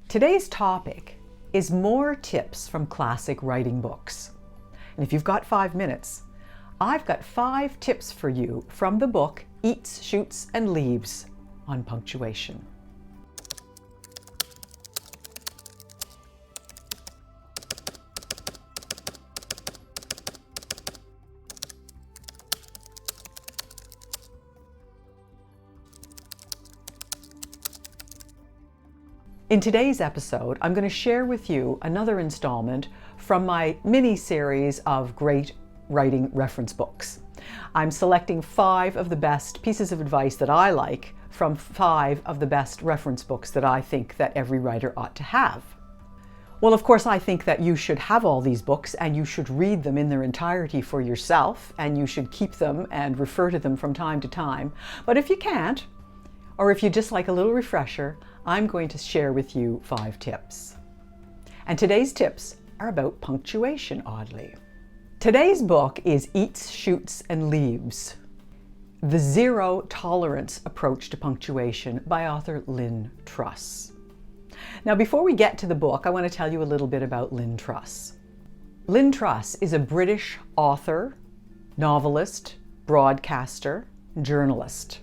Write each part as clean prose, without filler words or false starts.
Today's topic is more tips from classic writing books. And if you've got 5 minutes, I've got 5 tips for you from the book Eats, Shoots, and Leaves on punctuation. In today's episode, I'm going to share with you another installment from my mini-series of great writing reference books. I'm selecting 5 of the best pieces of advice that I like from 5 of the best reference books that I think that every writer ought to have. Well, of course, I think that you should have all these books and you should read them in their entirety for yourself, and you should keep them and refer to them from time to time. But if you can't, or if you just like a little refresher, I'm going to share with you 5 tips. And today's tips are about punctuation, oddly. Today's book is Eats, Shoots, and Leaves: The Zero Tolerance Approach to Punctuation by author Lynne Truss. Now, before we get to the book, I want to tell you a little bit about Lynne Truss. Lynne Truss is a British author, novelist, broadcaster, journalist.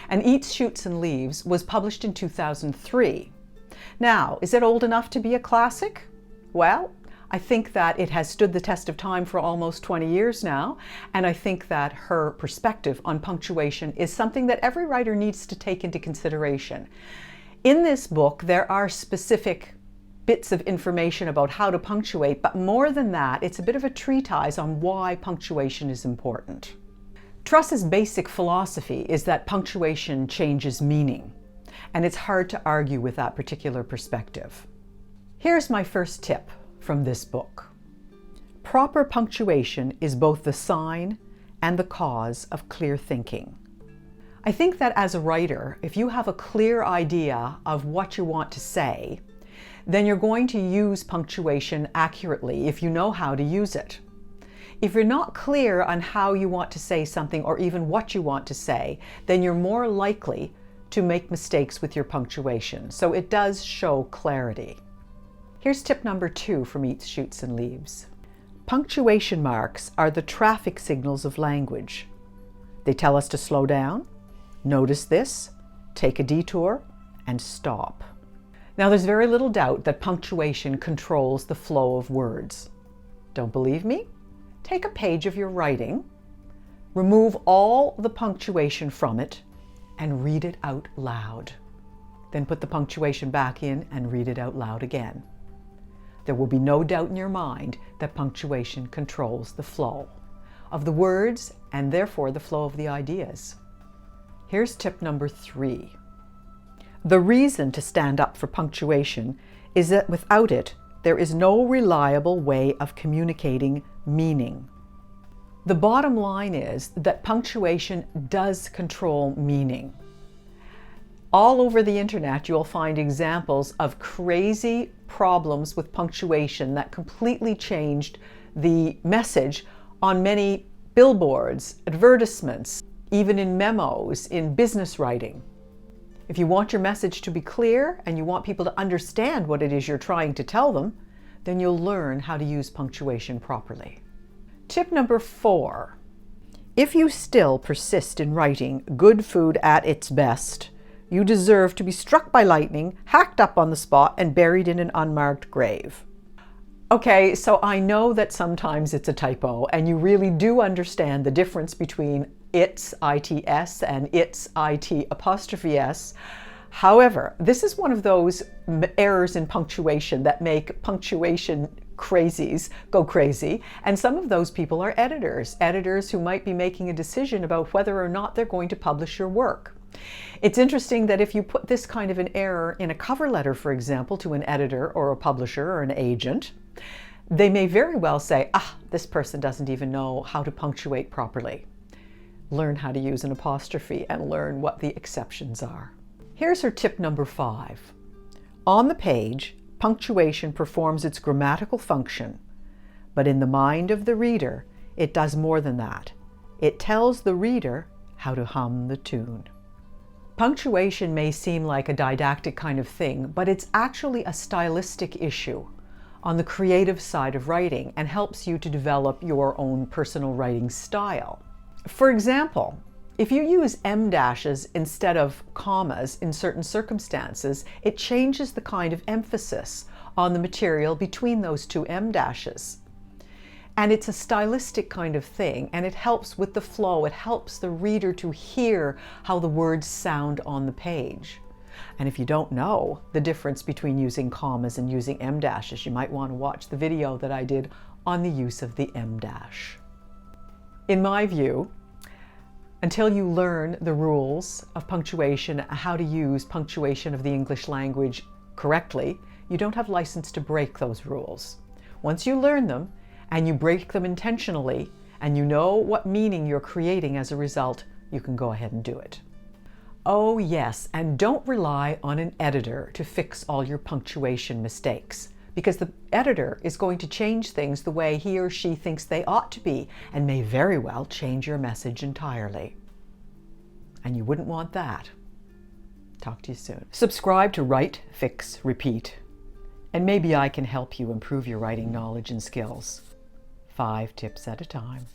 And Eats, Shoots, and Leaves was published in 2003. Now, is it old enough to be a classic? Well, I think that it has stood the test of time for almost 20 years now, and I think that her perspective on punctuation is something that every writer needs to take into consideration. In this book, there are specific bits of information about how to punctuate, but more than that, it's a bit of a treatise on why punctuation is important. Truss's basic philosophy is that punctuation changes meaning, and it's hard to argue with that particular perspective. Here's my first tip from this book. Proper punctuation is both the sign and the cause of clear thinking. I think that as a writer, if you have a clear idea of what you want to say, then you're going to use punctuation accurately if you know how to use it. If you're not clear on how you want to say something or even what you want to say, then you're more likely to make mistakes with your punctuation. So it does show clarity. Here's tip number 2 from Eats, Shoots, and Leaves. Punctuation marks are the traffic signals of language. They tell us to slow down, notice this, take a detour, and stop. Now, there's very little doubt that punctuation controls the flow of words. Don't believe me? Take a page of your writing, remove all the punctuation from it, and read it out loud. Then put the punctuation back in and read it out loud again. There will be no doubt in your mind that punctuation controls the flow of the words and therefore the flow of the ideas. Here's tip number 3. The reason to stand up for punctuation is that without it, there is no reliable way of communicating meaning. The bottom line is that punctuation does control meaning. All over the internet, you'll find examples of crazy problems with punctuation that completely changed the message on many billboards, advertisements, even in memos, in business writing. If you want your message to be clear and you want people to understand what it is you're trying to tell them, then you'll learn how to use punctuation properly. Tip number 4. If you still persist in writing good food at its best, you deserve to be struck by lightning, hacked up on the spot, and buried in an unmarked grave. Okay, so I know that sometimes it's a typo, and you really do understand the difference between its, I-T-S, and its, I-T apostrophe S. However, this is one of those errors in punctuation that make punctuation crazies go crazy, and some of those people are editors who might be making a decision about whether or not they're going to publish your work. It's interesting that if you put this kind of an error in a cover letter, for example, to an editor or a publisher or an agent, they may very well say, this person doesn't even know how to punctuate properly. Learn how to use an apostrophe and learn what the exceptions are. Here's her tip number 5. On the page, punctuation performs its grammatical function, but in the mind of the reader, it does more than that. It tells the reader how to hum the tune. Punctuation may seem like a didactic kind of thing, but it's actually a stylistic issue on the creative side of writing and helps you to develop your own personal writing style. For example, if you use em dashes instead of commas in certain circumstances, it changes the kind of emphasis on the material between those two em dashes. And it's a stylistic kind of thing, and it helps with the flow. It helps the reader to hear how the words sound on the page. And if you don't know the difference between using commas and using em dashes, you might want to watch the video that I did on the use of the em dash. In my view, until you learn the rules of punctuation, how to use punctuation of the English language correctly, you don't have license to break those rules. Once you learn them, and you break them intentionally, and you know what meaning you're creating as a result, you can go ahead and do it. Oh yes, and don't rely on an editor to fix all your punctuation mistakes, because the editor is going to change things the way he or she thinks they ought to be, and may very well change your message entirely. And you wouldn't want that. Talk to you soon. Subscribe to Write, Fix, Repeat, and maybe I can help you improve your writing knowledge and skills. 5 tips at a time.